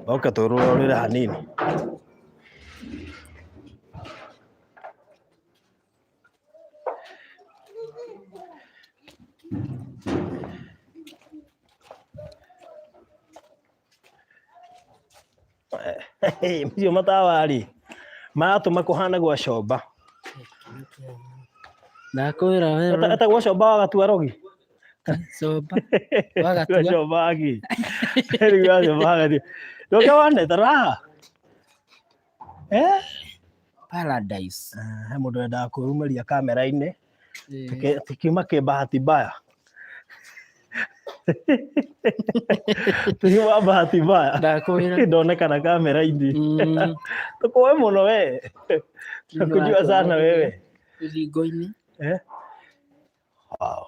Oka tururore hanini. Mzio matawari maratuma kuhana gwa coba Ndakwira wewe ata gwa coba wagatua rogi coba wagatua coba agi eri gwa coba agi doka wane tara paradise he mundu enda kurumeria kamera-ini tikiuma ki bahati mbaya tikiuma bahati mbaya ndakwira ndonekana kamera-ini tukoe muno we nakujua sana wewe ulingo-ini wow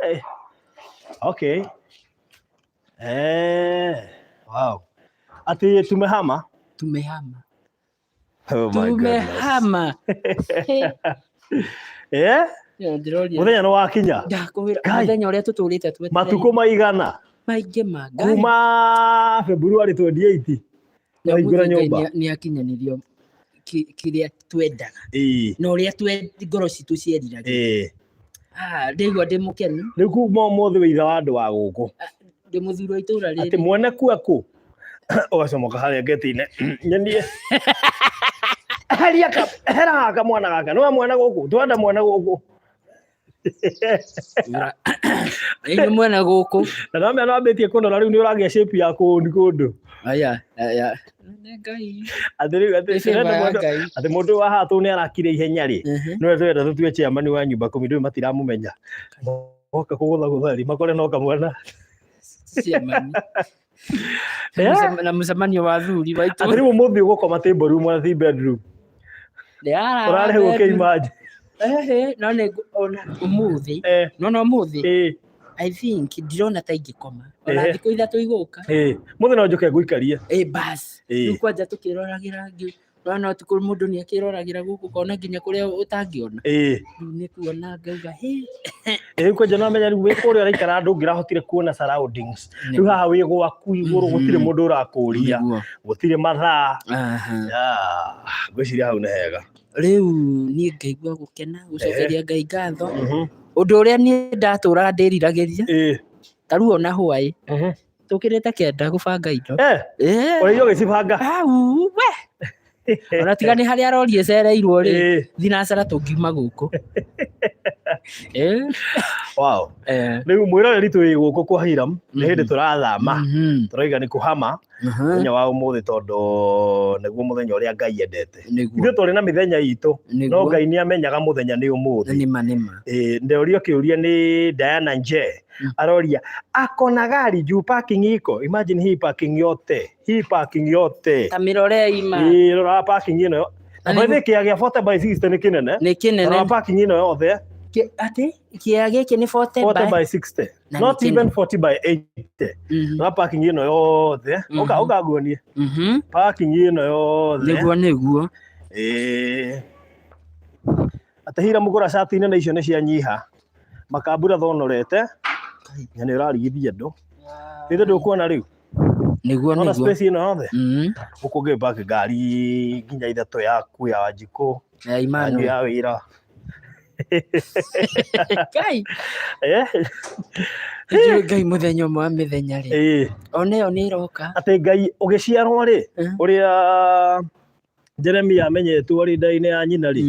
hey. Okay wow ati tumehama oh my tumehama muthenya no wakinya ndakwira muthenya uria tuturite twetereire matuko maigana maingi magai kuma February 28 na igura nyumba ni akinyanirio kiria twendaga na uria ngoro citu ciendiraga ndigua ndi mukenu riu kuma umuthi witha wa andu wa guku ndi muthuri wa itura riri ati mwene kuaku ugacomoka haria ngeti-ini nyendie hera ka mwana gaka no mwana guku twenda mwana guku ni mwana guku na nambe anambitie kundora riu ni uragia shape ya kundu aya ngai ati mundu wa hatu ni arakire ihenya ri no twenda tutue chairman wa nyumba kumi ndu matiramumenya oka kugutha ri makore no kamwana chairman na mucemanio wa thuri waitu ati riu muthi ugukoma table room na 3 bedroom urare ukiimaji none ona umuthi none umuthi I think ndirona ta ingikoma ona thikũ ithatũ igũka muthi no njuke nguikarie bas rĩu kwanja tukĩroragira nona ũtukũ mũndũ nĩ akĩroragira gũkũ kona nginya kũrĩa ũtangĩona rĩu nĩ kuona ngauga rĩu kwanja no menya rĩu wĩ kũrĩa ũraikara ndũngĩrahotire kuona surroundings rĩu haha wĩ gwaku igũrũ gũtirĩ mũndũ ũrakũria gũtirĩ mathaa ngwĩciria hau nĩ hega rĩu niĩ ngaigua gũkena gũcokeria Ngai ngatho ũndũ ũrĩa niĩ ndatũraga ndĩriragĩria ta rĩu ona hwaĩ tũkĩrĩte kĩanda gũbanga indo ũrĩa ũgĩcibanga ona tiga nĩ harĩa rori ĩcereirwo rĩ thinacara tũngiuma gũkũ wow rĩu mwĩroreri twĩ gũkũ kwa Hiram nĩ hĩndĩ tũrathama tũrauga nĩ kũhama mũthenya wa ũmũthĩ tondũ nĩguo mũthenya ũrĩa Ngai endete ithuĩ tũrĩ na mĩthenya itũ no Ngai nĩ amenyaga mũthenya nĩ ũmũthĩ ndeũrio kĩũria nĩ Diana Nje aroria akona gari juu parking iko imagine hii parking yote tamirore ima rora parking ino na baadhi kia 40/60 ni kinene rora parking ino yothe ati kia giki ni 40/60 not even 40/80 rora parking ino yothe oka guonie parking ino yothe niguo atahira mugura shati ine na icio ni cia nyiha makambura thonorete na nĩ ũrarigithia andũ rĩu ndũkuona rĩu nĩguo space ino yothe ũkũngĩ park ngari nginya ithatũ yaku ya Wanjikũ imani ya wĩra Ngai Ngai mũthenya ũmwe wa mĩthenya rĩ ona ĩyo nĩ ĩroka atĩ Ngai ũgĩciarwo rĩ ũrĩa Jeremia amenyetwo rĩ nda-inĩ ya nyina rĩ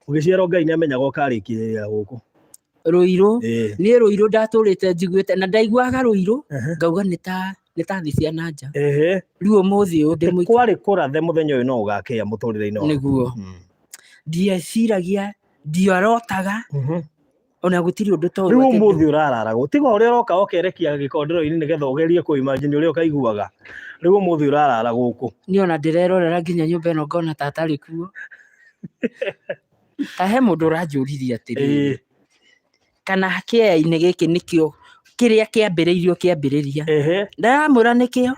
ũgĩciarwo Ngai nĩ amenyaga ũkarĩkia gũkũ Ruiru ni Ruiru ndatũrĩte njiguĩte na ndaiguaga Ruiru ngauga nĩ ta thĩ cia nanja rĩu ũmũthĩ ũyũ kwarĩ kũrathe mũthenya ũyũ no ũgakĩa mũtũrĩre-inĩ waku nĩguo ndieciragia ndiarotaga ona gũtirĩ ũndũ to rĩu ũmũthĩ ũrararagwo tiga ũrĩa ũroka ũkerekia gĩkondero-inĩ nĩgetha ũgerie kũ-imagine ũrĩa ũkaiguaga rĩu ũmũthĩ ũrarara gũkũ niĩ ona ndĩrerorera nginya nyũmba ĩno ngona ta atarĩ kuo ta he mũndũ ũranjũririe atĩrĩrĩ kana kĩea-inĩ gĩkĩ nĩkĩo kĩrĩa kĩambĩrĩria ndamwĩra nĩkĩo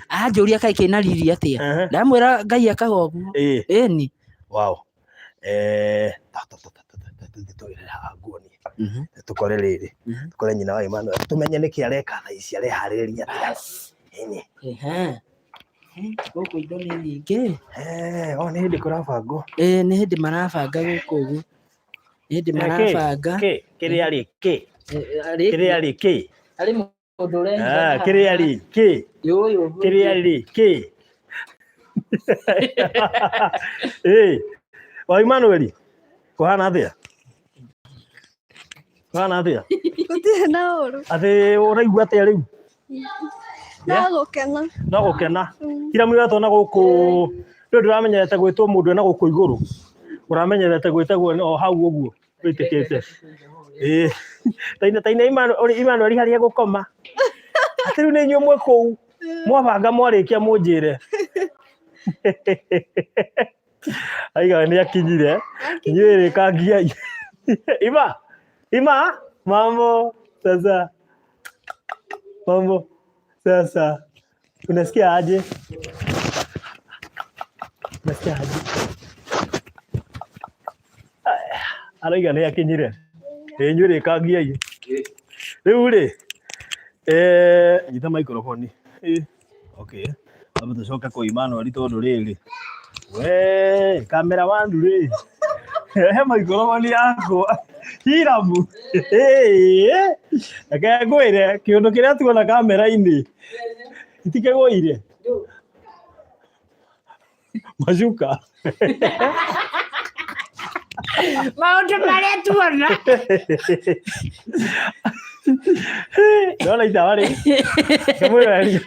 anjũria kaĩ kĩna riri atĩa ndamwĩra Ngai akaga ũguo ĩni wow tukore rĩrĩ tukore nyina wa Emmanuel tumenye nĩkĩ areka thaa ici areharĩrĩria atĩa Gũkũ indo nĩ nyingĩ. O nĩ hĩndĩ kũrabangwo. Nĩ hĩndĩ marabanga gũkũ ũguo. Nĩ hĩndĩ marabanga. Kĩrĩa rĩ Harĩ mũndũ ũrehiga. Kĩrĩa rĩ kĩrĩa rĩ wa Emmanuel kũhana atĩa? Gũtirĩ na ũru. Atĩ ũraigua atĩa rĩu? No gũkena. Hiram ũratona gũkũ rĩu ndũramenyerete gwĩtwo mũndũ ena gũkũ igũrũ. Ũramenyerete gwĩtagwo o hau ũguo wĩtĩkĩte. Taina Emmanuel harĩa gũkoma. Atĩ rĩu nĩ inyuĩ mwĩ kũu. Mwabanga mwarĩkia mũnjĩre. Aiga nĩ akinyire. Inyuĩ rĩkangiai. Ima, mambo sasa. Unasikia aje? Araiga nĩ akinyire. Inyuĩ rĩkangiai. Rĩu rĩ nyita microphone. Okay. Aba tucoka kwa Emmanuel tondũ rĩrĩ. Kamera wandu rĩ. He microphone yakwa. Hiram. Reke ngwĩre kĩũndũ kĩrĩa tuona kamera-inĩ itikĩgũire. Macuka. Maũndũ marĩa tuona. Ndona itawa rĩ. Kamwĩra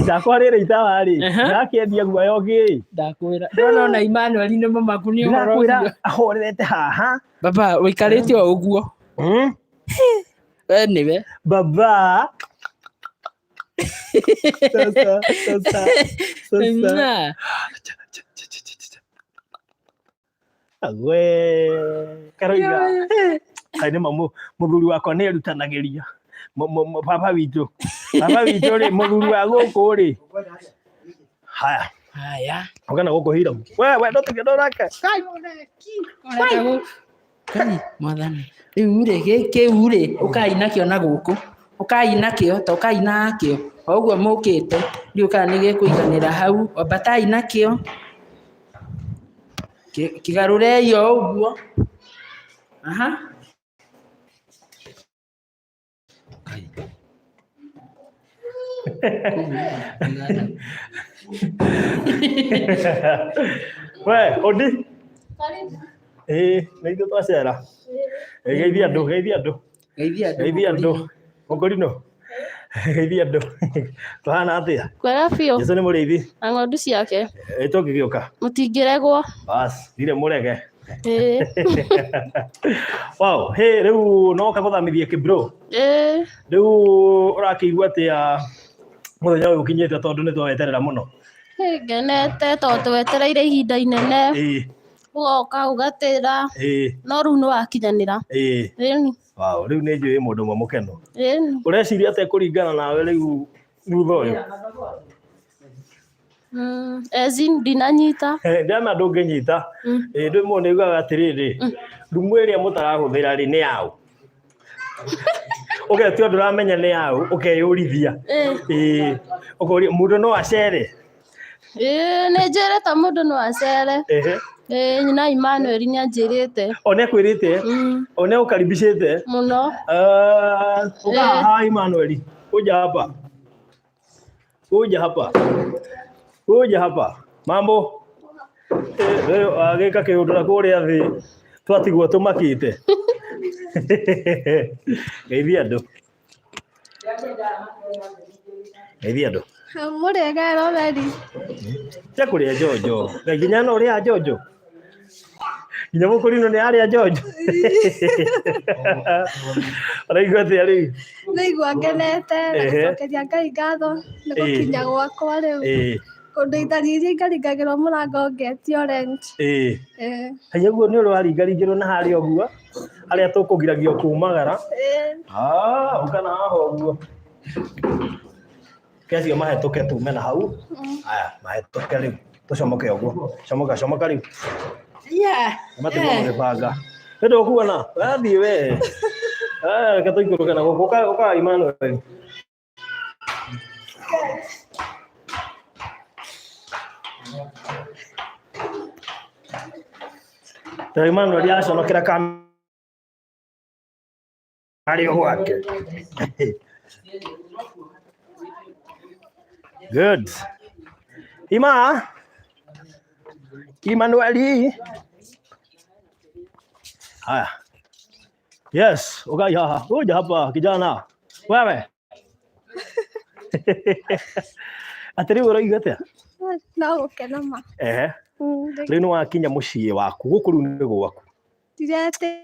Ndakwa rĩrĩ itawa rĩ. Ndakĩendia guoya ũngĩ. Ndakwĩra. Ndona ona Emmanuel nĩ mamaku nĩ ũhoro ũcio. Ndakwĩra ahorete haha. Baba ũikarĩte o ũguo. We nĩwe. Baba. Sasa. Agwe. Karoiga. Kaine mũthuri wakwa nĩ erutanagĩria. Baba witũ rĩ mũthuri wa gũkũ rĩ. Haya. Ũgana gũkũ Hiram. We ndũtige nake. Kai mwathani. Rĩu rĩ gĩkĩu rĩ ũkai nakĩo na gũkũ. Ũkai nakĩo ta ũkai nakĩo. O ũguo mũkĩte. Ndiũ kana nĩ gĩkũiganĩra hau. Ambatai nakĩo. Kĩgarũrei o ũguo. Aha. We Odi. Nĩ ithuĩ twacera. Geithia andũ. Mũkũrino. Geithia andũ. Tũhana atĩa? Kwega biũ. Jesu nĩ mũrĩithi. Na ng'ondu ciake. Tũngĩgĩũka. Mũtingĩregwo. Bas, ndirĩ mũrege. Wow, rĩu noka gũthamithia kĩbro. Rĩu ũrakĩigua atĩa mũthenya ũyũ ũkinyĩte tondũ nĩ twaweterera mũno? Ngenete tondũ twetereire ihinda inene. Ũgoka ũgatĩra. No rĩu nĩ wakinyanĩra. Wow, rĩu nĩ njũĩ mũndũ ũmwe mũkenu. Ũreciria atĩa kũringana nawe rĩu thutha ũyũ? Ndinanyita. Ndĩrama ndũngĩnyita. Ndĩmwe nĩ ugaga atĩrĩrĩ. Rumu ĩrĩa mũtarahũthĩra rĩ nĩ yaũ. Ũgetio ndũramenya nĩ yaũ ũkeyũrithia. Mũndũ no acere. Nĩ njĩrĩte mũndũ no acere. Nyina Emmanuel nĩ anjĩrĩte. Ona kwĩrĩte? Ona ũkaribicĩte? Mũno. Ukaha Emmanuel. Kuja hapa. Mambo. Agĩka kĩũndũ kũrĩa thĩ. Twatigwo tũmakĩte. Geithia andũ. Mũrĩega Robert. Cia kũrĩa njonjo. Nginya no ũrĩa njonjo. Nginya mũkũrino nĩ arĩa njonjo. Araigua atĩa rĩu? Ndaigua ngenete na gũcokeria Ngai ngatho nĩ gũkinya gwakwa rĩu. Kũndũ itarĩ ngaringagĩrwo mũrango ngetio rent. Haya guo nĩ ũraringaringĩrwo na harĩa ũguo. Harĩa tũkũgiragio kumagara. Ũkana haha ũguo. Kesi mahetoke tume na hau. Haya, mahetoke rĩu. Tũcomoke ũguo. Comoka rĩu. Matego mũgĩbanga. Ndio kuona. Wathiĩ we. Reke tũikũrũke na gũkũ. Ũka Emmanuel. Emmanuel yaconokera kamera ario gwake. Good. Emmanuel. Haya. Yes, ukai haha. Uja hapa kijana. Wewe. Atari uraigua atia? No gukena ma. Riu ni wakinya mucii waku guku riu ni gwaku. Direte.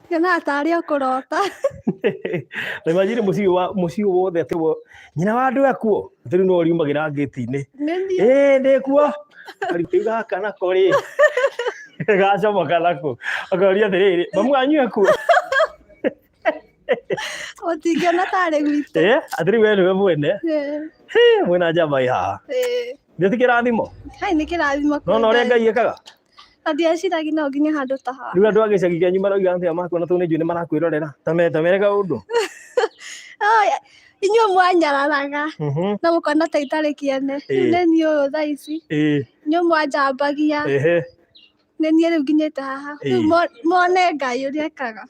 Kana atari okurota. Na imagine mucii wothe atwo nyina wa andu akuo. Riu no riumagira ngiti-ini. Ndi kuo. Arikiuga kana kori. Gacomoka nako. Akaria atiriri, mamu wanyu akuo. Otingena tare gwitũ. Atiri we niwe mwene. Mwena njamba ihaha. Ndio ti kirathimo. Hai ni kirathimo. No ria Ngai ekaga. Ndiaciragia no nginya handu ta haha. Riu andu a gicagi kĩanyu marauga atia makuona tũ nĩ njui nĩ marakwĩrorera. Tamerega ũndũ. Inyuĩ mwanyararaga na mũkona ta itarĩ kĩene. Rĩu nĩ niĩ ũyũ thaa ici. Inyuĩ mwanjambagia. Nĩ niĩ rĩu nginyĩte haha. Rĩu mone Ngai ũrĩa ekaga.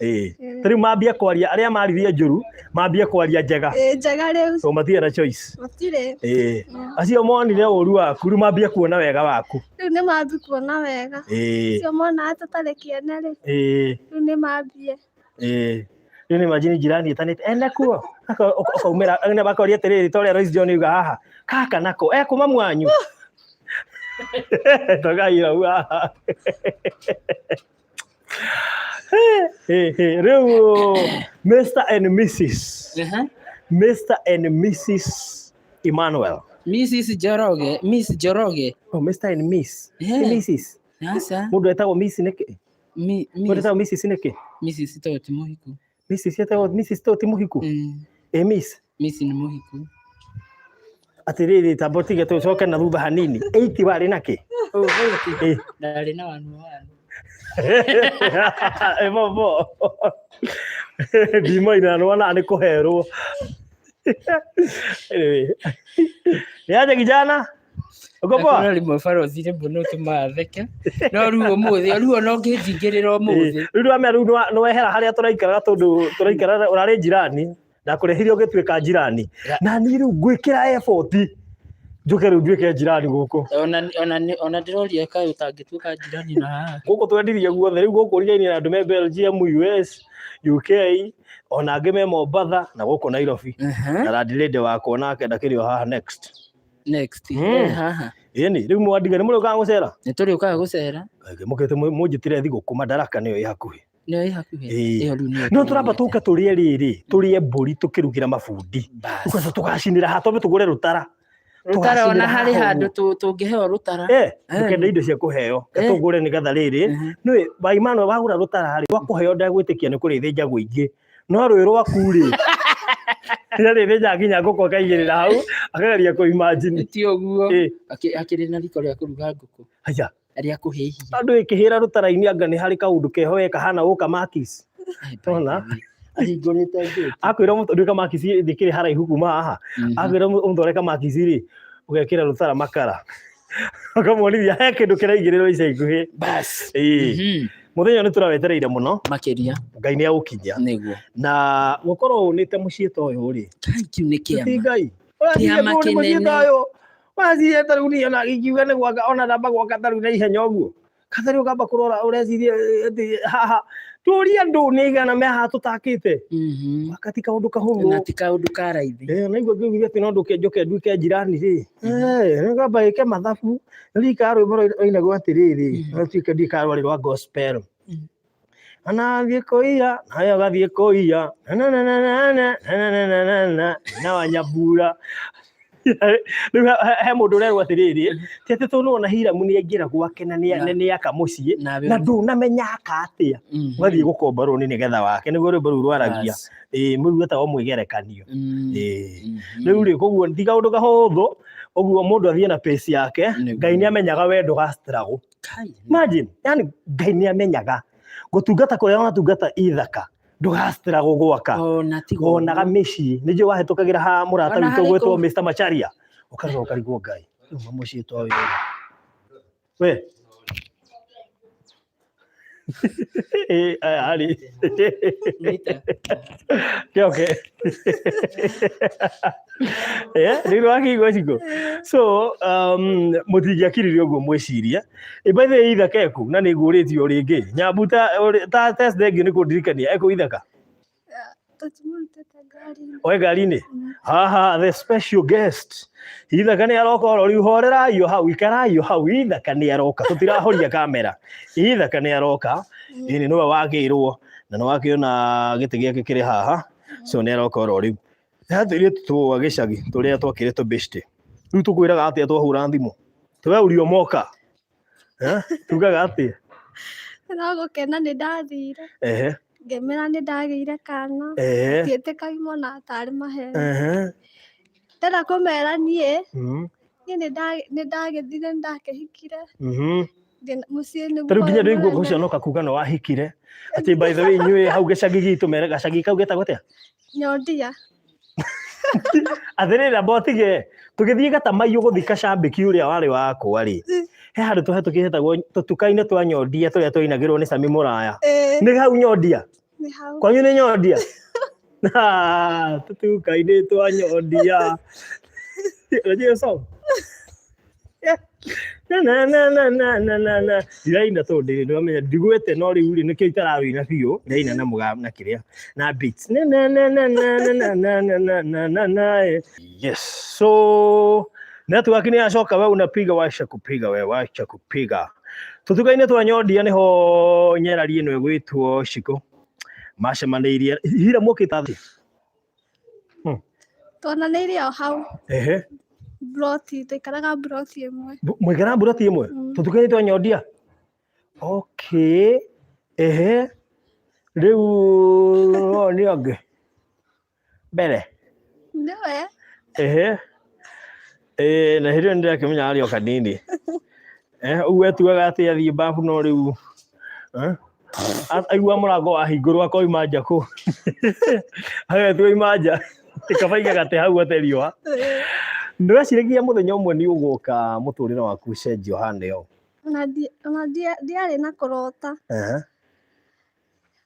Rĩu mambia kwaria arĩa maririe njũru mambia kwaria njega. Njega rĩu. So matirĩ na choice. Matirĩ. Acio monire ũru waku rĩu mambia kuona wega waku. Rĩu nĩ mambia kuona wega. Acio monaga tũtarĩ kĩene rĩ. Rĩu nĩ mambia. Rĩu nĩ imagine jirani etanĩte enda kuo. Akaumĩra bakoria atĩrĩrĩ ta ũrĩa Royce John yuga haha. Kaka nako kuma mwanyu. Togaira haha. Rĩu Mr. and Mrs. Mr. and Mrs. Emmanuel. Mrs. Joroge, Miss Joroge. Oh, Mr. and Miss. Mrs. Nasa. Mundu etagwo Miss niki? Mundu etagwo Mrs. niki? Mrs. Toti muhiku. Mrs. etagwo Mrs. Toti muhiku. Miss. Miss ni muhiku. Atiriri tabotige tucoke na thutha hanini. 80 wari naki? Oh, 80. Ndari na wanu. Bobo. Ndimoina nona ni kuherwo. Yaje kijana? Uko poa? Akona limwe farothire mbono tumatheke. No ruo muthi, ruo no ngithingirira muthi. Riu ame riu no wehera haria turaikara tondu turaikara urari jirani. Ndakurehirio ugituika jirani. Na ni riu ngwikira effort. Njuke riu nduike jirani guku. Ona ndiroria kai utangituika jirani na haha. Guku twendirie guothe riu guku riaini na andu me Belgium, US, UK, ona angĩ me Mombatha na gũkũ Nairobi. Na landlady wakwa nake ndakĩrĩ haha next. Haha. Ĩni rĩu mwandiga nĩ mũrĩũkaga gũcera? Nĩ tũrĩũkaga gũcera. Mũkĩte mũnjĩtire thigũkũ Madaraka nĩyo ĩ hakuhĩ. Nĩyo ĩ hakuhĩ. No tũramba tũke tũrĩe rĩrĩ, tũrĩe mbũri tũkĩrugĩra mabundi. Tũkoca tũgacinĩra haha tondũ tũgũre rũtara. Rũtara ona harĩ handũ tũngĩheo rũtara. Tũkenda indo cia kũheo. Tũgũre nĩgetha rĩrĩ. Nĩ Baimano wagũra rũtara harĩ wakũheo ndagwĩtĩkia nĩ kũrĩithia njagũ ingĩ. No rwĩ rwaku rĩ. Rĩrĩ nginya ngũkũ akaigĩrĩra hau akageria kũ imagine. Ti ũguo. Akĩrĩ na riko rĩa kũruga ngũkũ. Haya. Rĩa kũhĩhia. Andũ ĩkĩhĩra rũtara-inĩ anga nĩ harĩ kaũndũ keho kahana gũka Makis. Tona. Ahingũrĩte ngĩti. Akwĩra mũndũ Makis ndĩkĩrĩ haraihu kuma haha. Akwĩra mũndũ Makis rĩ ũgekĩra rũtara makara. Akamuonithia he kĩndũ kĩraigĩrĩrwo ica ikuhĩ. Bas. Muthenya nĩ tũrawetereire mũno. Makĩria. Ngai nĩ agũkinyia. Nĩguo. Na gũkorwo ũnĩte mũciĩ ta ũyũ rĩ. Kiu nĩ kĩama. Ngai. Kĩama kĩnene. Wathire tarĩu niĩ ona ngiuga nĩ gwaka ona ndamba gwaka tarĩu na ihenya ũguo. Katharĩ ũkamba kũrora ũreciria haha. Tũria andũ nĩ igana me haha tũtakĩte. Wakati kaũndũ kahũthũ. Na ti kaũndũ ka raithi. Na igua ngĩuga atĩ no njoke nduĩke jirani rĩ. Ngamba ĩke mathabu. Rika rwĩmbo rũinagwo atĩrĩrĩ. Rũtuĩke ndikarwari rwa gospel. Anathiĩ kũiya, nawe ũgathiĩ kũiya. Na Wanyambura. Rĩu he mũndũ ũrerwo atĩrĩrĩ, ti atĩ tũnona Hiram'S nĩ aingĩra gwake na nĩ aka mũciĩ na ndũnamenya aka atĩa. Ũgathiĩ gũkomba rũni nĩgetha wake nĩguo rwĩmbo rũu rwaragia. Mũru etagwo mwĩgerekanio. Rĩu rĩ koguo ti kaũndũ kahũthũ, ũguo mũndũ athiĩ na pace yake. Ngai nĩ amenyaga we ndũga struggle. Imagine, yani Ngai nĩ amenyaga gũtungata kũrĩa ũratungata ithaka. ndugastira gugwaka onaga mĩciĩ nĩ njũĩ wahĩtũkagĩra ha mũrata witũ gwĩtwo Mr. Macharia ũkaga ũkarigwo Ngai rĩu mũciĩ to ũyũ we ali okay nĩguo akĩigua ciko so mũtingĩakiririe ũguo mwĩciria by the way ithaka eku na nĩ ngũrĩtio rĩngĩ nyambuta ta test thengio nĩ kũndirikania eku ithaka oe ngari-inĩ haha the special guest ithaka nĩ aroka oro rĩu horeraio hau ikaraio hau ithaka nĩ aroka tũtirahoria kamera ithaka nĩ aroka nĩwe wagĩrwo na nĩ wakĩona gĩtĩ gĩake kĩrĩ haha so nĩ aroka oro rĩu hatĩrĩ twa gĩcagi tũrĩa twakĩrĩtwo bĩctĩ rĩu tũkwĩraga atĩa twahũra thimũ tweũrio moka tugaga atĩa gũkena nĩ ndathire ngemera nĩ ndagĩire kana ndiĩtĩkagia mona atarĩ maheni ndenda kũmera niĩ nĩ ndagĩthire ndakĩhikire mũciĩ nĩguo tarĩu nginya rĩu guoko ũcio noka kuga no wahikire atĩ by the way inyuĩ hau gĩcagi gitũ mere gacagi kau getagwo atĩa Nyondia athirĩra botige tũgĩthiĩ Gatamaiyũ gũthika cambĩki ũrĩa warĩ wakwa rĩ he handũ tũhetũkĩhetagwo tũtuka-inĩ twa Nyondia tũrĩa twainagĩrwo nĩ Sami Mũraya nĩ hau Nyondia kwanyu nĩ Nyondia tũtuka-inĩ twa Nyondia unajua song na ndiraina tondũ ndĩramenya ndigwĩte no rĩu rĩ nĩkĩo itararũina biũ ndaina na mũgambo na kĩrĩa na beats yes so network nĩ yacoka wewe unapiga wacha kupiga tũtuka-inĩ twa Nyondia nĩho nyerari ĩno ĩgwĩtwo Ciko macemanĩirie hira mũkĩta thĩ twananĩirie o hau broti tũikaraga broti ĩmwe mũikara broti ĩmwe tũtuka-inĩ twa Nyondia okay rĩu nĩ ũngĩ mbere nĩwe na hĩndĩ ĩyo nĩndĩrakĩmenya arĩ o kanini ũguo etuaga atĩ athiĩ mbabu no rĩu aigua mũrango wahingũrwo akoima nja kũ agetua ima nja kabaiga gate hau ate riũa ndĩreciragia mũthenya ũmwe nĩ ũgũka mũtũrĩre waku ũcenjio hande ũũ ona ndiarĩ na kũrota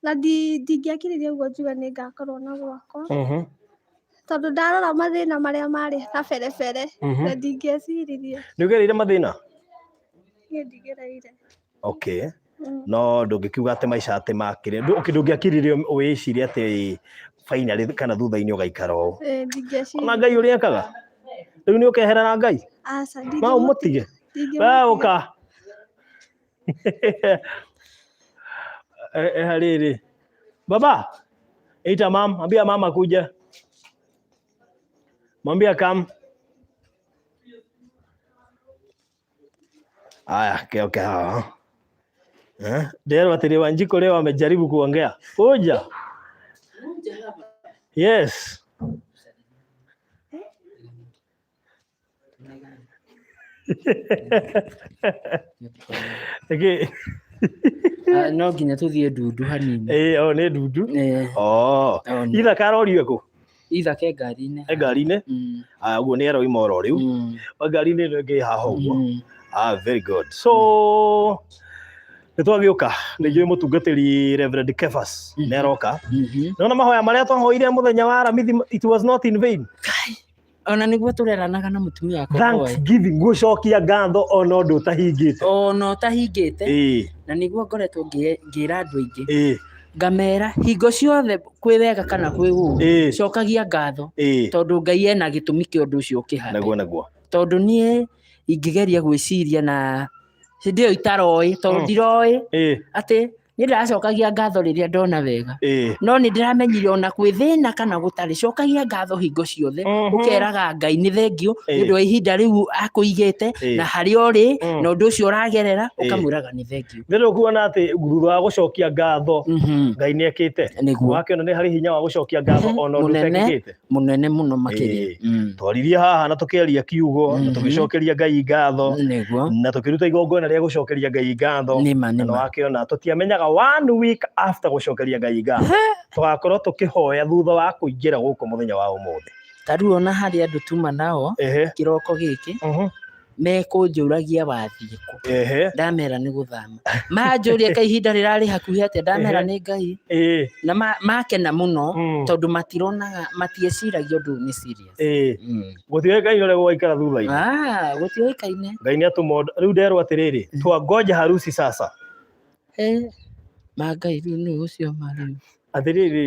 na ndingĩakiririe ũguo njuga nĩ ngakorwo na gwakwa tondũ ndarora mathĩna marĩa marĩ kaberebere na ndingĩeciririe nĩ ũgereire mathĩna niĩ ndigereire okay no ndũngĩkiuga atĩ maica atĩ makĩrĩ ndũngĩakiririe wĩcirie atĩ finally kana thutha-inĩ ũgaikara ũũ ona Ngai ũrĩa ekaga rĩu nĩ ũkehera na Ngai ma ũmũtige we ũka harĩrĩ baba ita mam ambia mama kuja mwambia kam aya okay hawa ndio atĩrĩ Wanjiko leo amejaribu kuongea kuja yes okay no nginya tũthiĩ ndundu hanini nĩ ndundu ithaka arorio kũ ithaka ngari-inĩ ngari-inĩ ũguo nĩ aroima oro rĩu ngari-inĩ ĩno ĩngĩ haha ũguo very good so nĩtwagĩũka nĩnjũĩ mũtungatĩri Reverend Kefas nĩ aroka nona mahoya marĩa twahoire mũthenya wa Aramithi it was not in vain ona nĩguo tũreranaga na mũtumia wakwa Thanksgiving gũcokia ngatho ona ũndũ ũtahingĩte na nĩguo ngoretwo ngĩra andũ aingĩ ngamera hingo ciothe kwĩ wega kana kwĩ ũũru cokagia ngatho tondũ Ngai ena gĩtũmi kĩa ũndũ ũcio ũkĩhana naguo tondũ niĩ ingĩgeria gwĩciria na hĩndĩ ĩyo itaroĩ tondũ ndiroĩ atĩ nĩ ndĩracokagia ngatho rĩrĩa ndona wega no nĩ ndĩramenyire ona kwĩ thĩna kana gũtarĩ cokagia ngatho hingo ciothe ũkeraga Ngai nĩ thengio nĩ ũndũ wa ihinda rĩu akũigĩte na harĩa ũrĩ na ũndũ ũcio ũragerera ũkamwĩraga nĩ thengio nĩ kuona atĩ thutha wa gũcokia ngatho Ngai nĩ ekĩte wakĩona nĩ harĩ hinya wa gũcokia ngatho ona ũndũ ũtekĩkĩte mũnene mũno makĩria twaririe haha na tũkĩaria kiugo na tũgĩcokeria Ngai ngatho na tũkĩruta igongona rĩa gũcokeria Ngai ngatho na wakĩona tũtiamenyaga 1 week after gucokeria Ngai ngatho tugakorwo tukihoya thutha wa kuingira guku muthenya wa umuthi. Tariu ona hari andu tuma nao kiroko giki mekunjuragia wathiĩ kũ ndamera nĩ gũthama manjũria kahinda rĩrarĩ hakuhĩ atĩa ndamera nĩ Ngai na makena mũno tondũ matironaga matieciragia ũndũ nĩ serious gũtiũĩkaine ũrĩa gũgaikara thutha-inĩ gũtiũĩkaine Ngai nĩatũma rĩu nderwo atĩrĩrĩ twangoja harusi sasa Ngai rĩu nĩ ũcio marĩ atĩrĩrĩ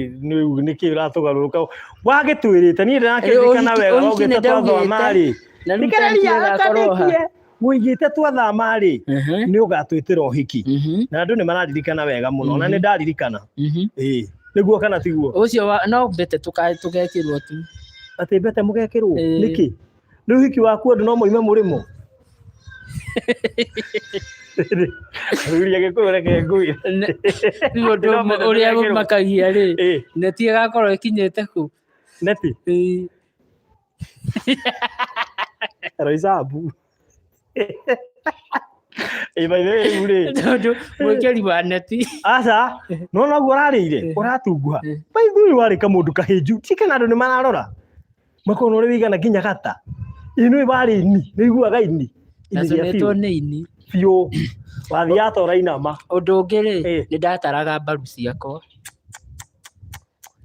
nĩkĩ ũratũgarũrũka wagĩtwĩrĩte niĩ ndĩrakĩririkana wega waugĩte twathama-rĩ nĩkĩrĩria atarĩkie mũigĩte twathama-rĩ nĩ ũgatwĩtĩra ũhiki na andũ nĩ mararirikana wega mũno na nĩ ndaririkana nĩguo kana tiguo ũcio no mbete tũgekĩrwo tu atĩ mbete mũgekĩrwo nĩkĩ nĩ ũhiki waku andũ no moime mũrĩmo Ruria gĩkũyũ reke ngũire ũndũ ũrĩa makagia rĩ neti ĩgakorwo ĩkinyĩte kũ neti Roisabu Ibaithe ure tondũ mwĩkĩri wa neti aca no naguo ũrarĩire ũratunguha baithu warĩ kamũndũ kahĩnju tikana andũ nĩ mararora makono ũrĩ wigana nginya gata ino ibari ini nĩiguaga ini naconetwo nĩ ini biũ wathi atora inama ũndũ ũngĩ rĩ nĩ ndataraga mbaru ciakwa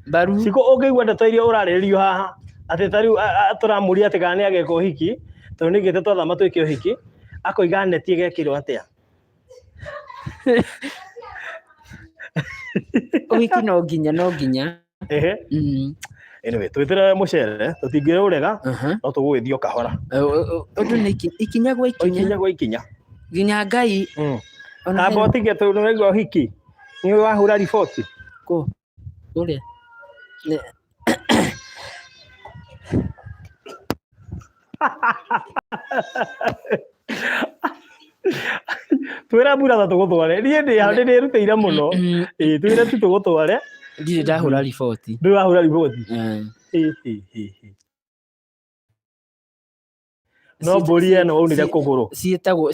mbaru ciko ũngĩigua ndeto iria ũrarĩrĩrio haha atĩ tariu tũramũria atĩ kana nĩ ageka ũhiki tondũ nĩgĩte twathama twĩke ũhiki akoiga neti ĩgekĩrwo atĩa ũhiki no nginya anyway twĩtĩre mũcere tũtingĩrĩ ũrega no tũgũgĩthio kahora ũndũ nĩ ikinya gwa ikinya nginya Ngai ona botige tũnũigua ũhiki nĩ wahũra riboti kũrĩa twĩra mbura tũgũtware niĩ ndĩ rutĩire mũno twĩre tu tũgũtware ndirĩ ndahũra riboti ndĩrahũra riboti no mbũri ĩno waunire kũgũrũ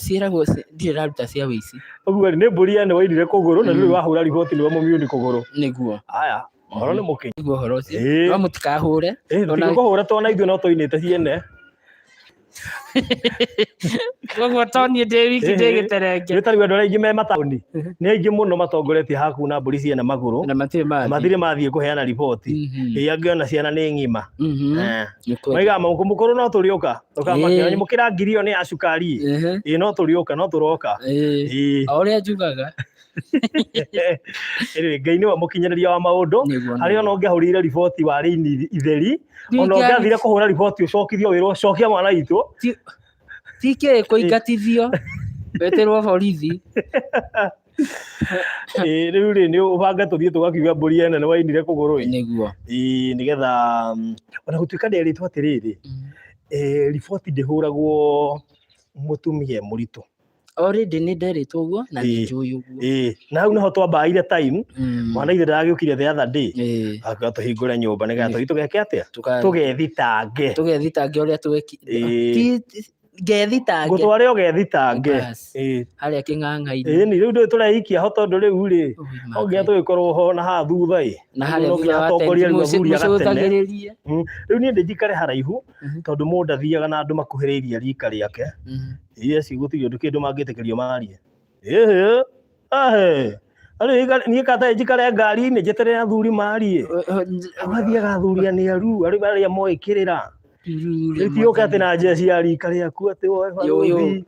ciĩragwo ndirĩ raruta cia wĩici ũguo nĩ mbũri ĩno waunire kũgũrũ na ndũrĩ wahũra riboti nĩwe mũmiuni kũgũrũ nĩguo aya ũhoro nĩ mũkinyu nĩguo ũhoro ũcio no mũtikahũre tũtikũhũra twana ithuĩ no tũinĩte ciene koguo toniĩ ndĩ wiki ndĩgĩterenge nĩ tariũ andũ arĩa aingĩ me mataũni nĩ aingĩ mũno matongoretie haku na mbũri ciene magũrũ na matirĩ mathiĩ kũheana riboti angĩona ciana nĩ ng'ima maiga mũkũrũ no tũrĩũka ũkamakĩra mũkĩra ngiri ĩyo nĩ ya cukari no tũrĩũka no tũroka o ũrĩa njugaga Ngai nĩwe mũkinyĩrĩria wa maũndũ harĩa ona ũngĩahũrĩire riboti warĩ itheri ona ũngĩathire kũhũra riboti ũcokithio wĩrwo cokia mwana witũ tikĩ kũingatithio weterwo borithi rĩu rĩ nĩ ũbanga tũthiĩ tũgakiuga mbũri ene nĩ wainire kũgũrũ nĩguo nĩgetha ona gũtuĩka nderĩtwo atĩrĩrĩ riboti ndĩhũragwo mũtumia mũritũ already nĩ nderĩtwo ũguo na nĩ njũĩ ũguo na hau nĩho twambaire time mwana ithe ndagĩũkire the other day akĩoya tũhingũre nyũmba nĩgetha tũthiĩ tũgeke atĩa tũgethitange ũrĩa ngethitange gũtware ũgethitange harĩa kĩng'ang'a-inĩ nĩ rĩu ndũĩ tũreikia ho tondũ rĩu rĩ ongia tũgĩkorwo ho na haha thutha na harĩa thutha wa mũcũthagĩrĩrie rĩu niĩ ndĩnjikare haraihu tondũ mũndũ athiaga na andũ makuhĩrĩirie rika rĩake iria cigũtirio ndũ kĩndũ mangĩtĩkĩrio marie niĩ kata njikare ngari-inĩ njeterere athuri marie mathiaga athuri anĩaru arĩa moĩkĩrĩra Ĩtioka atĩ na njeci ya rika rĩaku atĩ woe balothi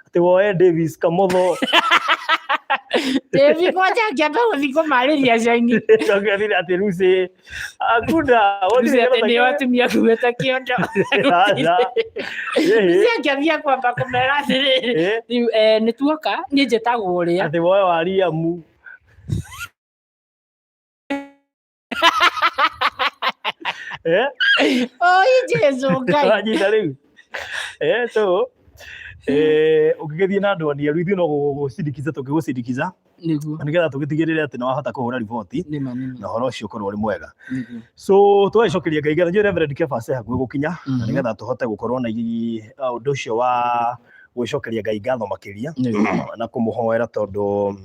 atĩ woe Davis Kamotho Davis kwaja ngĩamba gũthiĩ kũmarĩria caini tũgethire atĩ Lucy akunda Lucy atĩ nĩ watumia kuĩte kĩondo ngĩambia kwamba kũmera atĩrĩrĩ nĩ tuoka niĩ njĩtagwo ũrĩa atĩ woe wa Riamu oi Jesu Ngai wanyita rĩu so ũngĩgĩthiĩ na andũ aniaru ithuĩ no gũgũcindikiza tũngĩgũcindikiza nĩgetha tũgĩtigĩrĩre atĩ nĩ wahota kũhũra riboti na ũhoro ũcio ũkorwo ũrĩ mwega so tũgagĩcokeria Ngai ngatho Reverend Kebase hakuhĩ gũkinya na nĩgetha tũhote gũkorwo na ũndũ ũcio wa gwĩcokeria Ngai ngatho makĩria na kũmũhoera tondũ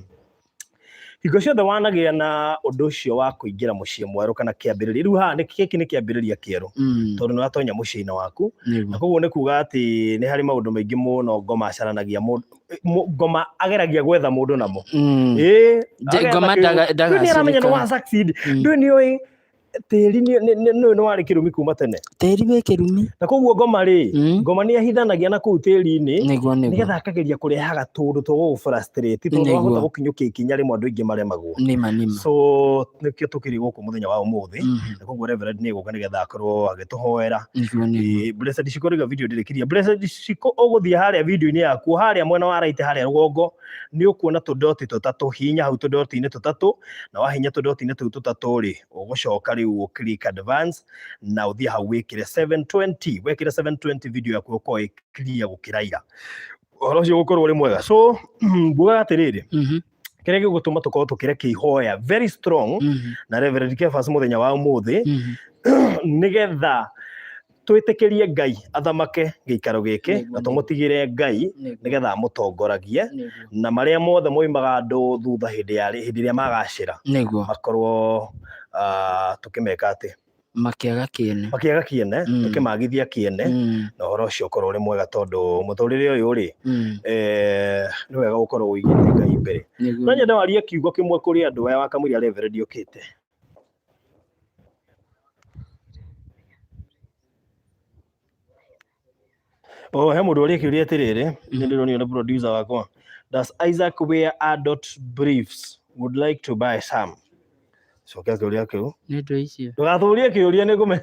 hingo ciothe wanagia na undu ucio wa kuingira mucii mweru kana kiambiriria riu ha giki ni kiambiriria kieru tondu ni watonya mucii-ini waku na koguo ni kuga ati ni hari maundu maingi muno Ngoma acaranagia Ngoma ageragia gwetha mundu namo Ngoma ndaga ni aramenya no wa succeed ndu ni oi tiri ni wari kirumi kuma tene tiri we kirumi na koguo Ngoma ri Ngoma ni ahithanagia na kuu tiri-ini nigetha akageria kurehaga tundu two frustrate tondu wahota gukinyukia ikinya rimwe andu aingi maremagwo so nikio tukiri guku muthenya wa umuthi na koguo Reverend ni guka nigetha akorwo agituhoera Blessed Shikoriga video ndirikiria Blessed Shiko uguthia haria video-ini yaku haria mwena wa right haria rugongo ni ukuona tudoti tutatu hinya hau tudoti-ini tutatu na wahinya tudoti-ini tutatu ri ugucoka riu click advance na uthia hau wikire 720 wekire 720 video yaku uko clear gukiraira horo ucio gukorwo ri mwega so nguga atiriri kire gigutuma tukorwo tukireke ihoya very strong na Reverend Kefas muthenya wa umuthi nigetha twitikirie Ngai athamake giikaro giki na tumutigire Ngai nigetha amutongoragie na maria mothe moimaga andu thutha hindi iria magacira makorwo tukimeka ati makiaga kiene tukimagithia kiene na horo ucio ukorwo uri mwega tondu muturire uyu ri ni wega gukorwo uigite Ngai mbere na nyenda warie kiugo kimwe kuri andu aya wakamwiria Reverend ukite he mundu uri kiuria atiriri ni ndironi na producer wakwa does Isaac wear adult briefs would like to buy some so kia kiuria kiu ni ndo icio ndugathurie kiuria ni gume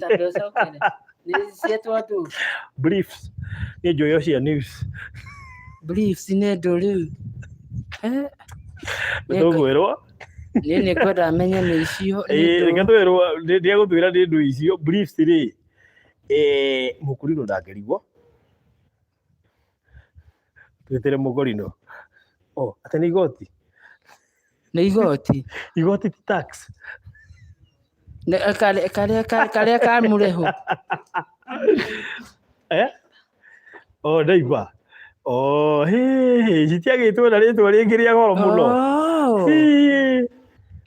tabio sokene ni cietwa tu briefs ni njoyo cia news briefs ni ndo riu ndugwirwo ni kwenda amenye ni icio ngatwirwo ndia gutwira ni ndu icio briefs ri mukurino ndagerigwo twitire mugorino ate ni igoti igoti ti tax ne kale mureho ndaigua citiagitwo na ritwa ringi ria goro muno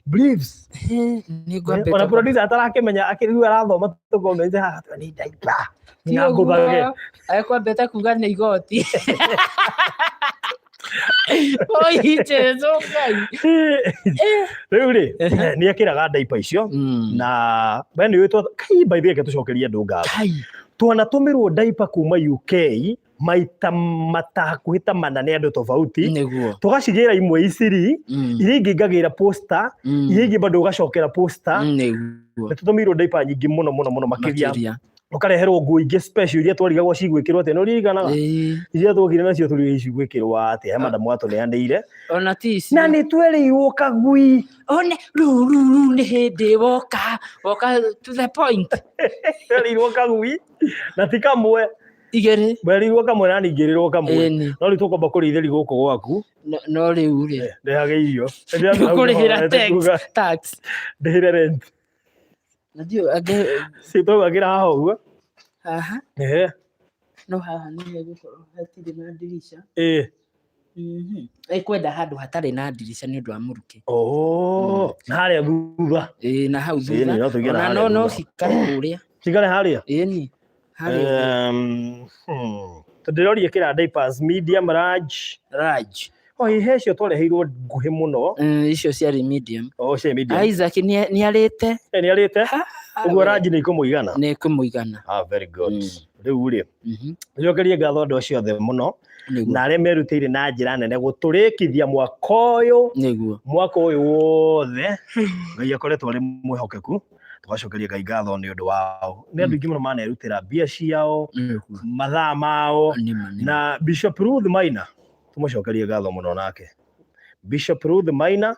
briefs ona producer atarakimenya akiriu arathoma tukomenje haha ni ndaipa na nguthage akwambeta kuga ni igoti oi chezo Ngai riu ri ni akiraga ndaipa icio na bani witwa kai by the way tucokeria andu ngatho tuona tumirwo ndaipa kuma UK maita matakuhita manane andu tofauti tugacigira imwe Siri iria ingi ngagira poster iria ingi bado ugacokera poster na tutumirwo ndaipa nyingi muno makiria ukareherwo nguo ingi special iria twarigagwo cigwikirwo ati no ririganaga iria twogire nacio turi cigwikirwo ati he madam watu neandeire ona tisi na ni twerirwo kagui one ru ni hindi woka to the point twerirwo kagui na ti kamwe igere werirwo kamwe na ningirirwo kamwe no ri tukomba kurithiri guku gwaku no riu ri ndehage irio kurihira tax ndehire rent ndio age sito agira haha uguo no haha ni gukorwo hatire na dirisha kwenda handu hatari na dirisha ni undu wa muruke na haria thutha na hau thutha no cikare kuria cikare haria ni haria tundirorie kira diapers medium large ihecio twareheirwo nguhi muno icio ciari medium cia medium Isaac ni arite uguo rangi ni ikumuigana very good riu ri njokerie ngatho andu ciothe muno na aria merutire na njira nene guturikithia mwaka uyu wothe Ngai akoretwo ari mwihokeku tugacokeria Ngai ngatho ni undu wao ni andu ingi muno manerutira mbia ciao mathaa mao na Bishop Ruth Maina tumucokerie ngatho muno nake Bishop Ruth Maina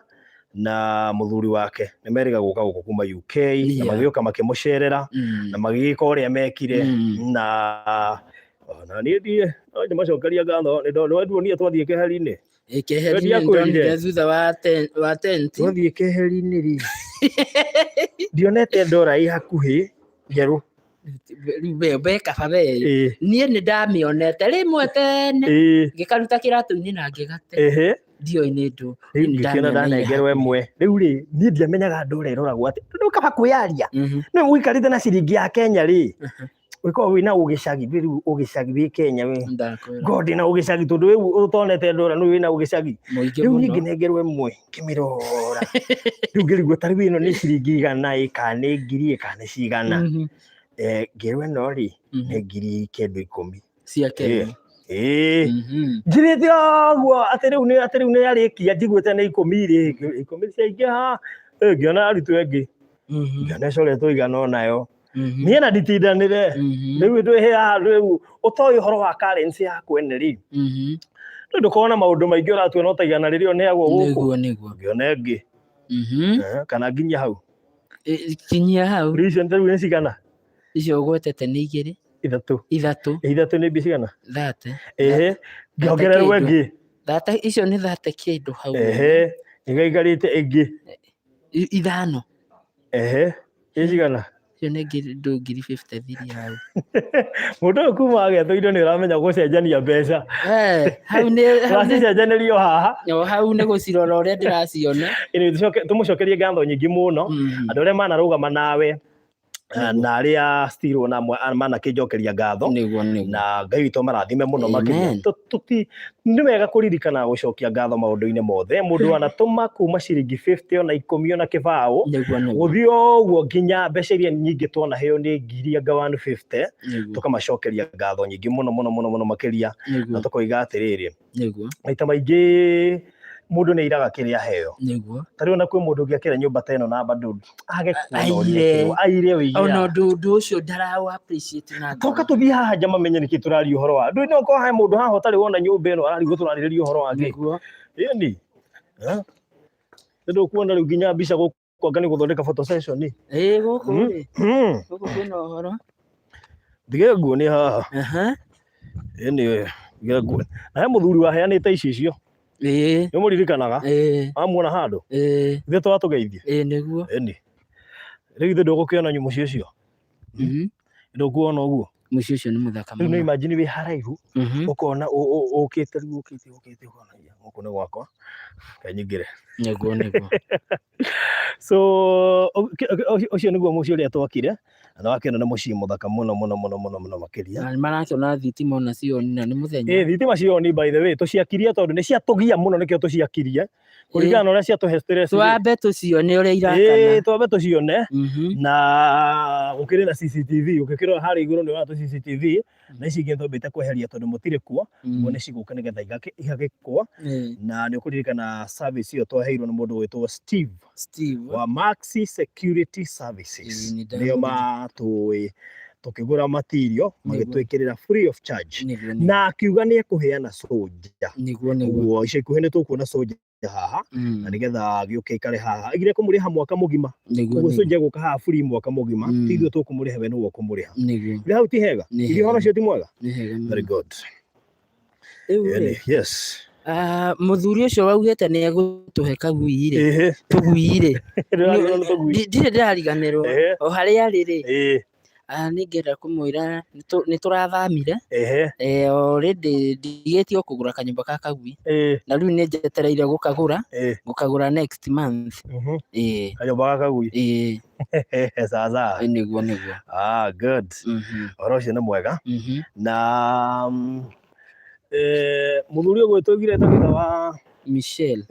na muthuri wake ni meriga guka guku kuma UK na magioka makimucerera na magigika uria mekire na ni ndie no macokeria ngatho ni ndo nduonia twathie keheri-ini keheri-ini thutha wa tent twathie keheri-ini ri ndionete ndora i hakuhi njeru beka nie ni ndamionete rimwe tene ngikaruta kiratu-ini na ngigate ndio nĩ ndũ ngĩkiona ndanengerwo ĩmwe rĩu rĩ niĩ ndiamenyaga andũ ũreroragwo atĩ ndũ kaba kwĩyaria nĩ mũikarĩte na ciringi ya Kenya rĩ wĩkorwo wĩna ũgĩcagi rĩu ũgĩcagi wĩ Kenya we ngodi na ũgĩcagi tondũ rĩu ũtonete ndora nĩ wĩna ũgĩcagi rĩu niĩ ngĩnengerwo ĩmwe ngĩmĩrora rĩu ngĩrigwo tarĩu ĩno nĩ ciringi igana kana nĩ ngiri kana nĩ cigana ngĩrwo ĩno rĩ nĩ ngiri 910 cia Kenya njirĩte ũguo atĩ rĩu nĩ arĩkia njiguĩte nĩ 10 rĩ 10 ciaingĩha ngĩona arutwo engĩ ngĩona coretwo igana onayo niĩ na nditindanĩre rĩu ndwĩhĩa rĩu ũtoĩ ũhoro wa currency ya kwene rĩ ndũkorwo na maũndũ maingĩ ũratua no ta igana rĩrĩa ũneagwo gũkũ ngĩona engĩ kana nginya hau kinyia hau rĩu nĩ cigana icio ũgwetete nĩ igĩrĩ ithatũ nĩ mbia cigana 30 ngĩongererwo ĩngĩ 30 icio nĩ 30 kĩndũ hau nĩgaigarĩte ĩngĩ 5 ĩ cigana icio nĩ ngiri 53 hau mũndũ ũyũ kuma agethwo indo nĩ ũramenya gũcenjania mbeca hau nĩcenjanĩrio haha hau nĩ gũcirora ũrĩa ndĩraciona tũmũcokerie ngatho nyingĩ mũno andũ arĩa manarũgama nawe na arĩa still ona manakĩnjokeria ngatho na Ngai witũ marathime mũno makĩria nĩ wega kũririkana gũcokia ngatho maũndũ-inĩ mothe mũndũ anatũma kuma ciringi 50 ona 10 ona kĩbaũ gũthiĩ ũguo nginya mbeca iria nyingĩ twanaheo nĩ ngiri anga 150 tũkamacokeria ngatho nyingĩ mũno makĩria na tũkoiga atĩrĩrĩ maita maingĩ mũndũ nĩ iraga kĩrĩa heo tarĩ ona kwĩ mũndũ ũngĩakĩra nyũmba ta ĩno na bado aire wĩira ona ũndũ ũcio ndaraũ appreciate na toka tũthiĩ haha nja mamenye nĩkĩ tũraria ũhoro wa ndũĩ no ko ha mũndũ haha ũtarĩ wona nyũmba ĩno ararigwo tũrarĩrĩria ũhoro wake ĩni ndũ kuona rĩu nginya mbica gũkwanga nĩ gũthondeka photo session gũkũ kwĩna ũhoro ndige nguonie haha ĩni ndige nguonie na he mũthuri waheanĩte icio nĩ mũririkanaga amuona handũ ithe twatũgeithie nĩguo ĩni rĩu ithe ndũgũkĩona mũciĩ ũcio ndũkuona ũguo mũciĩ ũcio nĩ mũthaka mũno imagine wĩ haraihu ũkona ũkĩte ũkonagia gũkũ nĩ gwakwa kanyingĩre nĩguo so ũcio nĩguo mũciĩ ũrĩa twakire na wakĩona nĩ mũciĩ mũthaka mũno makĩria na marakĩona thitima ona cioni na nĩ mũthenya thitima cioni by the way tũciakirie tondũ nĩ ciatũgia mũno nĩkĩo tũciakirie kũringana na ũrĩa ciatũhe stress twambe tũcione ũrĩa irakana twambe tũcione na ũkĩrĩ na CCTV ũkĩkĩrora harĩa igũrũ nĩ wona CCTV na ici ingĩ twambĩte kweheria tondũ mũtirĩ kuo muone cigũka nĩgetha igagĩkwo na nĩ ũkũririkana service ĩyo twaheirwo nĩ mũndũ wĩtwo Steve wa Maxi Security Services nĩo matũĩ tukigura material magitwikirira free of charge na akiuga nĩ ekũheana soja niguo ica ikuhĩ nĩ tũkuona soja haha na nigetha gĩũke ikare haha igire kũmũrĩha mwaka mũgima niguo soja gũka haha free mwaka mũgima tithio tũkũmũrĩha we nĩguo kũmũrĩha nĩ hau ti hega irio horo cio ti mwega very good yes mũthuri ũcio waugĩte nĩ egũtũhe kagui-rĩ tũgui-rĩ ndirĩ ndĩrariganĩrwo o harĩa arĩ-rĩ nĩngenda kũmwĩra nĩ tũrathamire already ndigĩtie kũgũra kanyũmba ka kagui na rĩu nĩ njetereire gũkagũra next month kanyũmba ga kagui sawa nĩguo good ũhoro ũcio nĩ mwega na mũthuri ũguo twĩgire ta thutha wa Michelle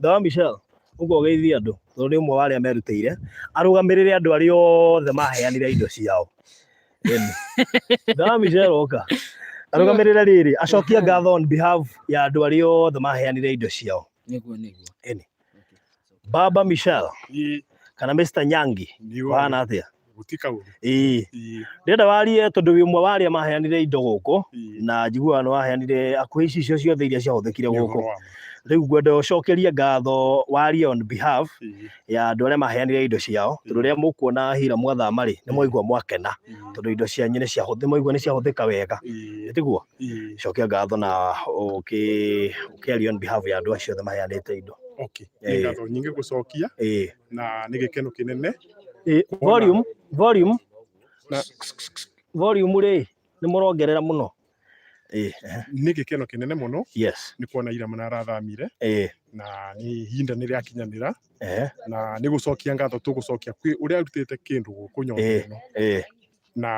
ũguo geithia andũ tondũ nĩ ũmwe wa arĩa merutĩire arũgamĩrĩre andũ arĩa othe maheanire indo ciao Michelle oka arũgamĩrĩre rĩrĩ acokia ngatho on behalf ya andũ arĩa othe maheanire indo ciao nĩguo Baba Michelle kana Mr Nyangi wana atĩa gutika ũru ndenda warie tondũ wĩ ũmwe wa arĩa maheanire indo gũkũ na njiguaga nĩ waheanire akuhĩ icio ciothe iria ciahũthĩkire gũkũ rĩu ngwenda ũcokerie ngatho warie on behalf ya andũ arĩa maheanire indo ciao tondũ rĩrĩa mũkuona Hiram'S athama-rĩ nĩ mwaigua mwakena tondũ indo cianyu nĩ ciahũthĩka wega tiguo cokia ngatho na ũkĩaria on behalf ya andũ acio othe maheanĩte indo nĩ ngatho nyingĩ gũcokia na nĩ gĩkeno kĩnene volume rĩ nĩ mũrongerera mũno nĩ gĩkeno kĩnene mũno yes nĩ kuona Hiram narathamire na nĩ ihinda nĩ rĩakinyanĩra na nĩ gũcokia ngatho tũgũcokia kwĩ ũrĩa arutĩte kĩndũ gũkũ nyũmba ĩno na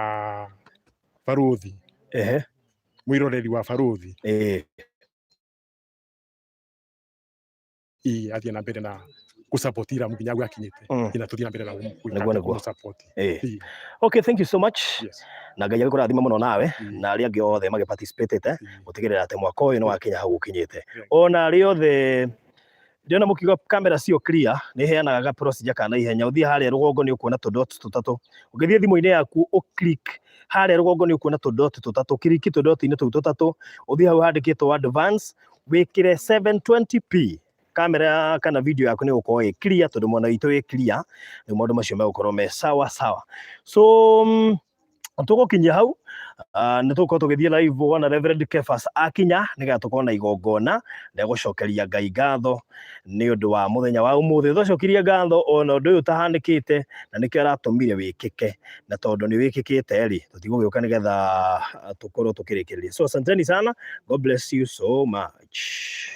barothi mwĩroreri wa barothi athiĩ na mbere na support Hiram nginya gwakinyĩte ina tuthia mbere na nĩguo support. Okay, thank you so much. Na Ngai agĩkũrathima mũno nawe na arĩa angĩ othe magĩparticipate gũtigĩrĩra atĩ mwaka ũyũ nĩ wakinya hau ũkinyĩte. Ona arĩa othe ndiona mũkiuga kamera cio clear nĩ heanaga ga procedure kana ihenya ũthiĩ harĩa rũgongo nĩ ũkuona tũ dot tũtatũ ũgĩthiĩ thimũ-inĩ yaku ũ click harĩa rũgongo nĩ ũkuona tũ dot tũtatũ click tũ dot-inĩ tũu tũtatũ ũthiĩ hau handĩkĩtwo advance wĩkĩre 720p kamera kana video yaku nĩ gũkorwo ĩ clear tondũ mwena witũ ĩ clear nĩ maũndũ macio megũkorwo me sawa sawa. So tũgũkinyia hau nĩ tũgũkorwo tũgĩthiĩ live wona Reverend Kefas akinya nĩgetha tũkorwo na igongona rĩa gũcokeria Ngai ngatho nĩ ũndũ wa mũthenya wa ũmũthĩ. Tũcokerie ngatho ona ũndũ ũyũ ũtahanĩkĩte na nĩkĩo aratũmire wĩkĩke na tondũ nĩ wĩkĩkĩte rĩ tũtigũgĩũka nĩgetha tũkorwo tũkĩrĩkĩrĩria. So asanteni sana, God bless you so much.